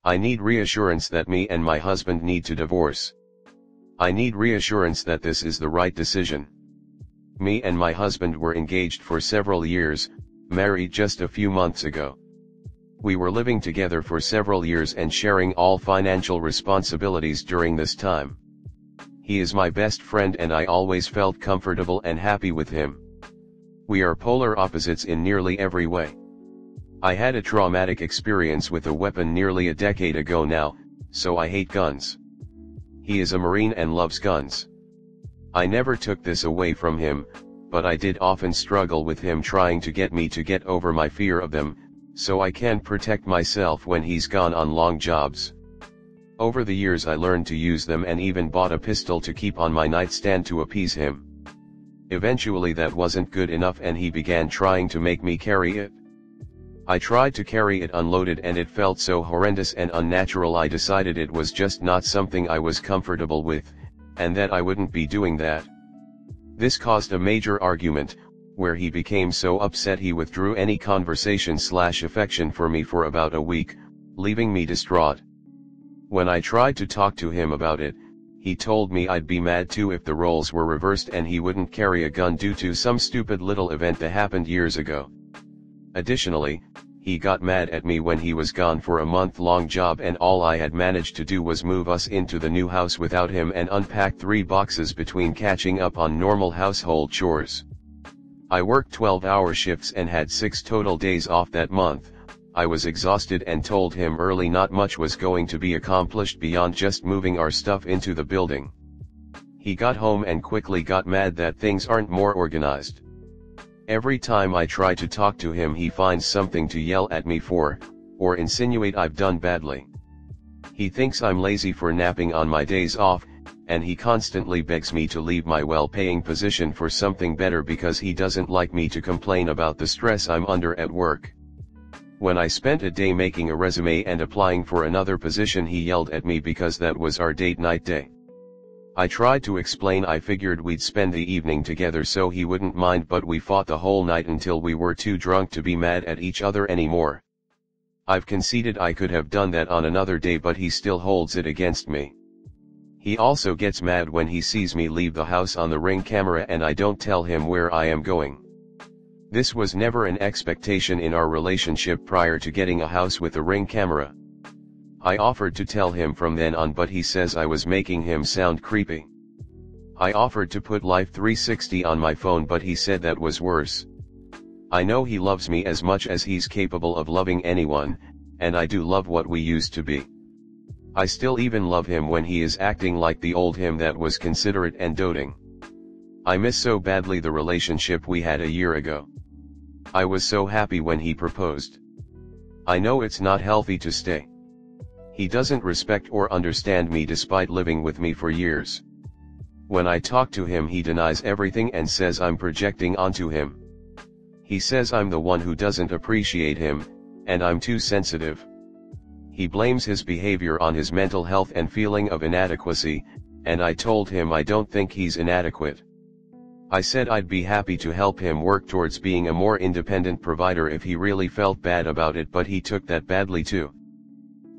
I need reassurance that me and my husband need to divorce. I need reassurance that this is the right decision. Me and my husband were engaged for several years, married just a few months ago. We were living together for several years and sharing all financial responsibilities during this time. He is my best friend and I always felt comfortable and happy with him. We are polar opposites in nearly every way. I had a traumatic experience with a weapon nearly a decade ago now, so I hate guns. He is a Marine and loves guns. I never took this away from him, but I did often struggle with him trying to get me to get over my fear of them, so I can protect myself when he's gone on long jobs. Over the years I learned to use them and even bought a pistol to keep on my nightstand to appease him. Eventually that wasn't good enough and he began trying to make me carry it. I tried to carry it unloaded and it felt so horrendous and unnatural I decided it was just not something I was comfortable with, and that I wouldn't be doing that. This caused a major argument, where he became so upset he withdrew any conversation/affection for me for about a week, leaving me distraught. When I tried to talk to him about it, he told me I'd be mad too if the roles were reversed and he wouldn't carry a gun due to some stupid little event that happened years ago. Additionally, he got mad at me when he was gone for a month-long job and all I had managed to do was move us into the new house without him and unpack 3 boxes between catching up on normal household chores. I worked 12-hour shifts and had 6 total days off that month. I was exhausted and told him early not much was going to be accomplished beyond just moving our stuff into the building. He got home and quickly got mad that things aren't more organized. Every time I try to talk to him he finds something to yell at me for, or insinuate I've done badly. He thinks I'm lazy for napping on my days off, and he constantly begs me to leave my well-paying position for something better because he doesn't like me to complain about the stress I'm under at work. When I spent a day making a resume and applying for another position he yelled at me because that was our date night day. I tried to explain I figured we'd spend the evening together so he wouldn't mind, but we fought the whole night until we were too drunk to be mad at each other anymore. I've conceded I could have done that on another day but he still holds it against me. He also gets mad when he sees me leave the house on the Ring camera and I don't tell him where I am going. This was never an expectation in our relationship prior to getting a house with a Ring camera. I offered to tell him from then on but he says I was making him sound creepy. I offered to put Life 360 on my phone but he said that was worse. I know he loves me as much as he's capable of loving anyone, and I do love what we used to be. I still even love him when he is acting like the old him that was considerate and doting. I miss so badly the relationship we had a year ago. I was so happy when he proposed. I know it's not healthy to stay. He doesn't respect or understand me despite living with me for years. When I talk to him he denies everything and says I'm projecting onto him. He says I'm the one who doesn't appreciate him, and I'm too sensitive. He blames his behavior on his mental health and feeling of inadequacy, and I told him I don't think he's inadequate. I said I'd be happy to help him work towards being a more independent provider if he really felt bad about it, but he took that badly too.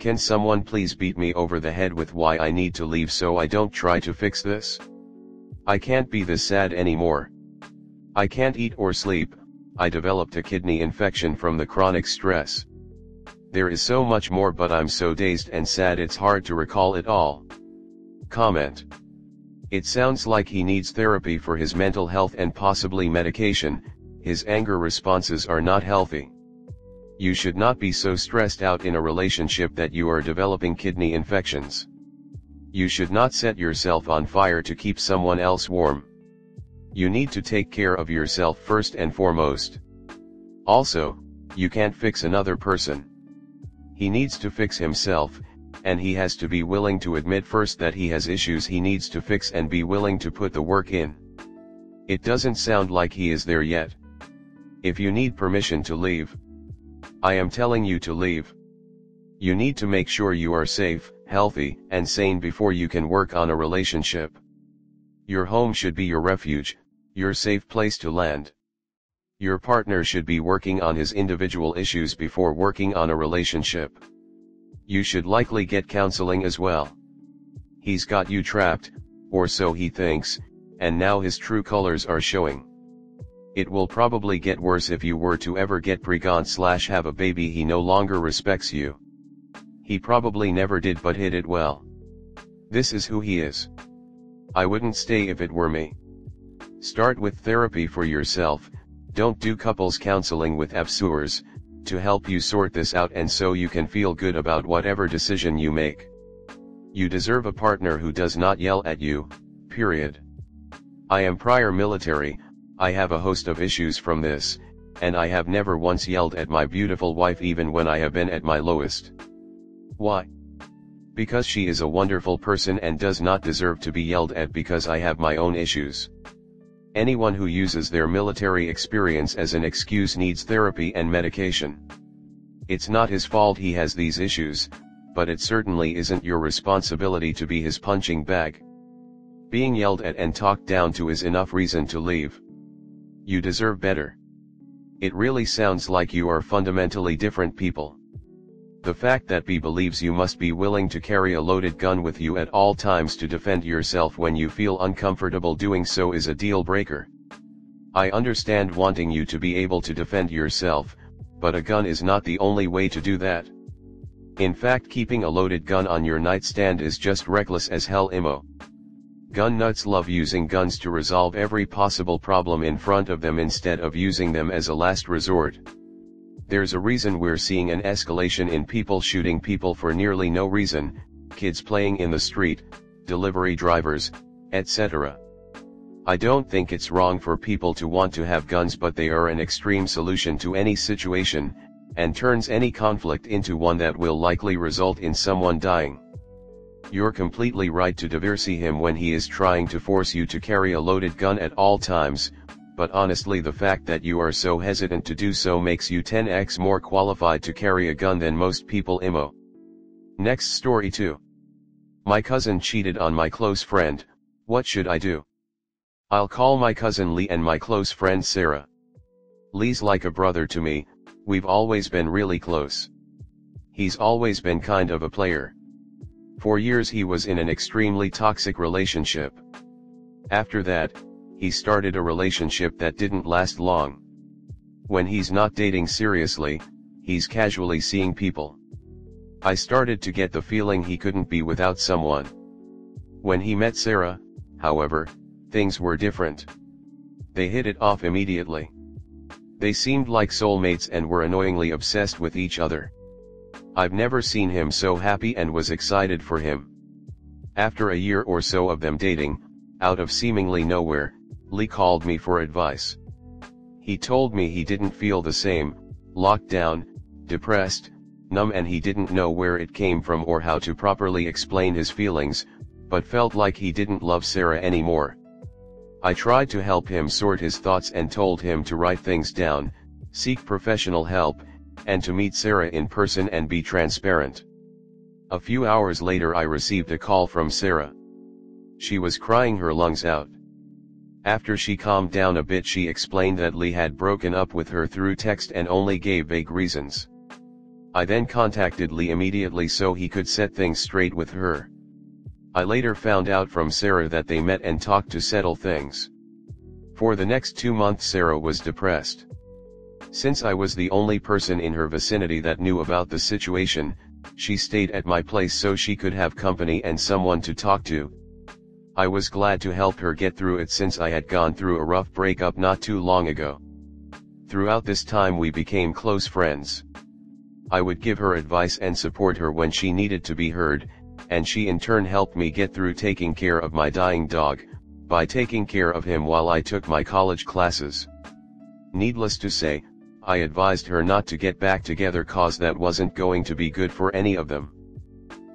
Can someone please beat me over the head with why I need to leave so I don't try to fix this? I can't be this sad anymore. I can't eat or sleep. I developed a kidney infection from the chronic stress. There is so much more but I'm so dazed and sad it's hard to recall it all. Comment. It sounds like he needs therapy for his mental health and possibly medication. His anger responses are not healthy. You should not be so stressed out in a relationship that you are developing kidney infections. You should not set yourself on fire to keep someone else warm. You need to take care of yourself first and foremost. Also, you can't fix another person. He needs to fix himself, and he has to be willing to admit first that he has issues he needs to fix and be willing to put the work in. It doesn't sound like he is there yet. If you need permission to leave, I am telling you to leave. You need to make sure you are safe, healthy, and sane before you can work on a relationship. Your home should be your refuge, your safe place to land. Your partner should be working on his individual issues before working on a relationship. You should likely get counseling as well. He's got you trapped, or so he thinks, and now his true colors are showing. It will probably get worse if you were to ever get pregnant/have a baby. He no longer respects you. He probably never did but hid it well. This is who he is. I wouldn't stay if it were me. Start with therapy for yourself, don't do couples counseling with abusers, to help you sort this out and so you can feel good about whatever decision you make. You deserve a partner who does not yell at you, period. I am prior military, I have a host of issues from this, and I have never once yelled at my beautiful wife even when I have been at my lowest. Why? Because she is a wonderful person and does not deserve to be yelled at because I have my own issues. Anyone who uses their military experience as an excuse needs therapy and medication. It's not his fault he has these issues, but it certainly isn't your responsibility to be his punching bag. Being yelled at and talked down to is enough reason to leave. You deserve better. It really sounds like you are fundamentally different people. The fact that B believes you must be willing to carry a loaded gun with you at all times to defend yourself when you feel uncomfortable doing so is a deal breaker. I understand wanting you to be able to defend yourself, but a gun is not the only way to do that. In fact, keeping a loaded gun on your nightstand is just reckless as hell. Gun nuts love using guns to resolve every possible problem in front of them instead of using them as a last resort. There's a reason we're seeing an escalation in people shooting people for nearly no reason, kids playing in the street, delivery drivers, etc. I don't think it's wrong for people to want to have guns, but they are an extreme solution to any situation, and turns any conflict into one that will likely result in someone dying. You're completely right to divorce him when he is trying to force you to carry a loaded gun at all times, but honestly the fact that you are so hesitant to do so makes you 10x more qualified to carry a gun than most people. Next story 2. My cousin cheated on my close friend, what should I do? I'll call my cousin Lee and my close friend Sarah. Lee's like a brother to me, we've always been really close. He's always been kind of a player. For years he was in an extremely toxic relationship. After that, he started a relationship that didn't last long. When he's not dating seriously, he's casually seeing people. I started to get the feeling he couldn't be without someone. When he met Sarah, however, things were different. They hit it off immediately. They seemed like soulmates and were annoyingly obsessed with each other. I've never seen him so happy and was excited for him. After a year or so of them dating, out of seemingly nowhere, Lee called me for advice. He told me he didn't feel the same, locked down, depressed, numb, and he didn't know where it came from or how to properly explain his feelings, but felt like he didn't love Sarah anymore. I tried to help him sort his thoughts and told him to write things down, seek professional help, and to meet Sarah in person and be transparent. A few hours later I received a call from Sarah. She was crying her lungs out. After she calmed down a bit, she explained that Lee had broken up with her through text and only gave vague reasons. I then contacted Lee immediately so he could set things straight with her. I later found out from Sarah that they met and talked to settle things. For the next 2 months Sarah was depressed. Since I was the only person in her vicinity that knew about the situation, she stayed at my place so she could have company and someone to talk to. I was glad to help her get through it since I had gone through a rough breakup not too long ago. Throughout this time we became close friends. I would give her advice and support her when she needed to be heard, and she in turn helped me get through taking care of my dying dog, by taking care of him while I took my college classes. Needless to say, I advised her not to get back together cause that wasn't going to be good for any of them.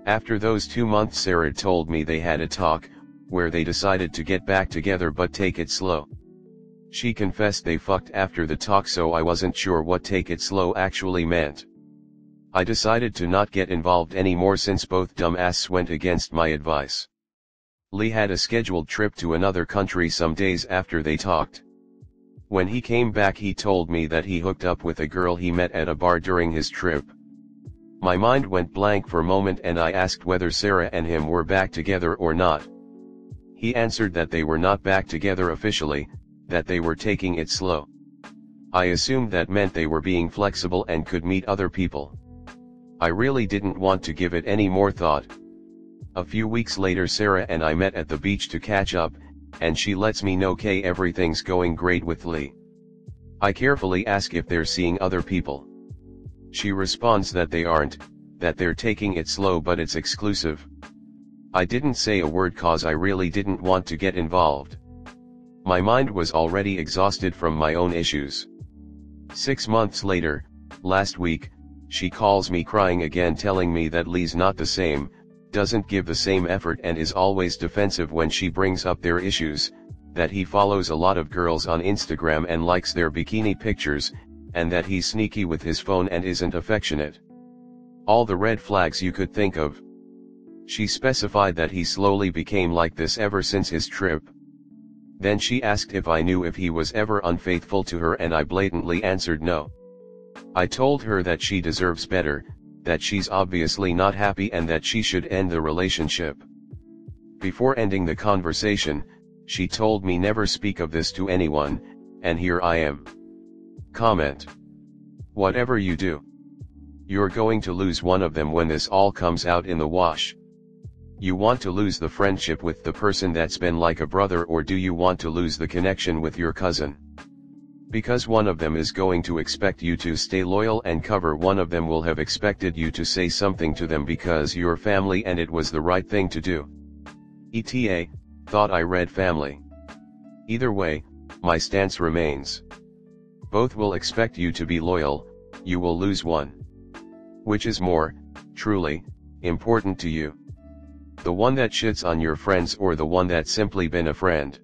After those 2 months Sarah told me they had a talk, where they decided to get back together but take it slow. She confessed they fucked after the talk, so I wasn't sure what take it slow actually meant. I decided to not get involved anymore since both dumbasses went against my advice. Lee had a scheduled trip to another country some days after they talked. When he came back he told me that he hooked up with a girl he met at a bar during his trip. My mind went blank for a moment and I asked whether Sarah and him were back together or not. He answered that they were not back together officially, that they were taking it slow. I assumed that meant they were being flexible and could meet other people. I really didn't want to give it any more thought. A few weeks later Sarah and I met at the beach to catch up, and she lets me know "K, everything's going great with Lee." I carefully ask if they're seeing other people. She responds that they aren't, that they're taking it slow but it's exclusive. I didn't say a word cause I really didn't want to get involved. My mind was already exhausted from my own issues. 6 months later, last week, she calls me crying again telling me that Lee's not the same, doesn't give the same effort and is always defensive when she brings up their issues, that he follows a lot of girls on Instagram and likes their bikini pictures, and that he's sneaky with his phone and isn't affectionate. All the red flags you could think of. She specified that he slowly became like this ever since his trip. Then she asked if I knew if he was ever unfaithful to her and I blatantly answered no. I told her that she deserves better, that she's obviously not happy and that she should end the relationship. Before ending the conversation, she told me never speak of this to anyone, and here I am. Comment. Whatever you do, you're going to lose one of them when this all comes out in the wash. You want to lose the friendship with the person that's been like a brother, or do you want to lose the connection with your cousin? Because one of them is going to expect you to stay loyal and cover, one of them will have expected you to say something to them because you're family and it was the right thing to do. ETA, thought I read family. Either way, my stance remains. Both will expect you to be loyal, you will lose one. Which is more, truly, important to you? The one that shits on your friends or the one that's simply been a friend?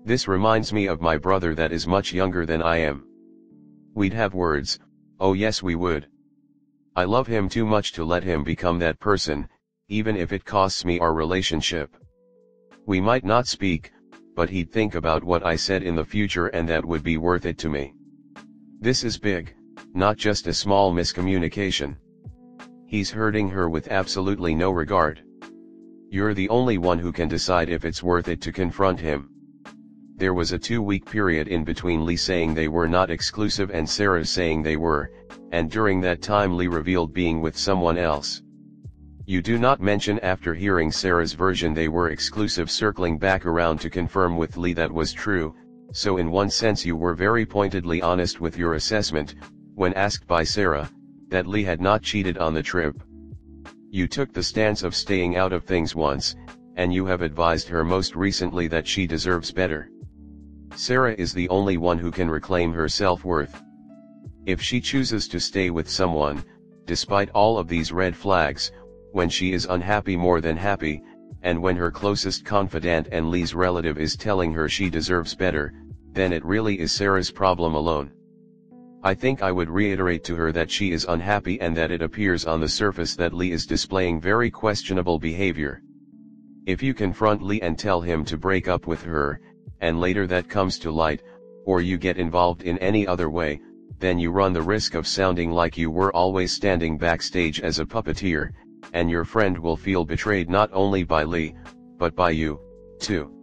This reminds me of my brother that is much younger than I am. We'd have words, oh yes we would. I love him too much to let him become that person, even if it costs me our relationship. We might not speak, but he'd think about what I said in the future and that would be worth it to me. This is big, not just a small miscommunication. He's hurting her with absolutely no regard. You're the only one who can decide if it's worth it to confront him. There was a 2-week period in between Lee saying they were not exclusive and Sarah saying they were, and during that time Lee revealed being with someone else. You do not mention after hearing Sarah's version they were exclusive, circling back around to confirm with Lee that was true, so in one sense you were very pointedly honest with your assessment, when asked by Sarah, that Lee had not cheated on the trip. You took the stance of staying out of things once, and you have advised her most recently that she deserves better. Sarah is the only one who can reclaim her self-worth. If she chooses to stay with someone, despite all of these red flags, when she is unhappy more than happy, and when her closest confidant and Lee's relative is telling her she deserves better, then it really is Sarah's problem alone. I think I would reiterate to her that she is unhappy and that it appears on the surface that Lee is displaying very questionable behavior. If you confront Lee and tell him to break up with her, and later that comes to light, or you get involved in any other way, then you run the risk of sounding like you were always standing backstage as a puppeteer, and your friend will feel betrayed not only by Lee, but by you, too.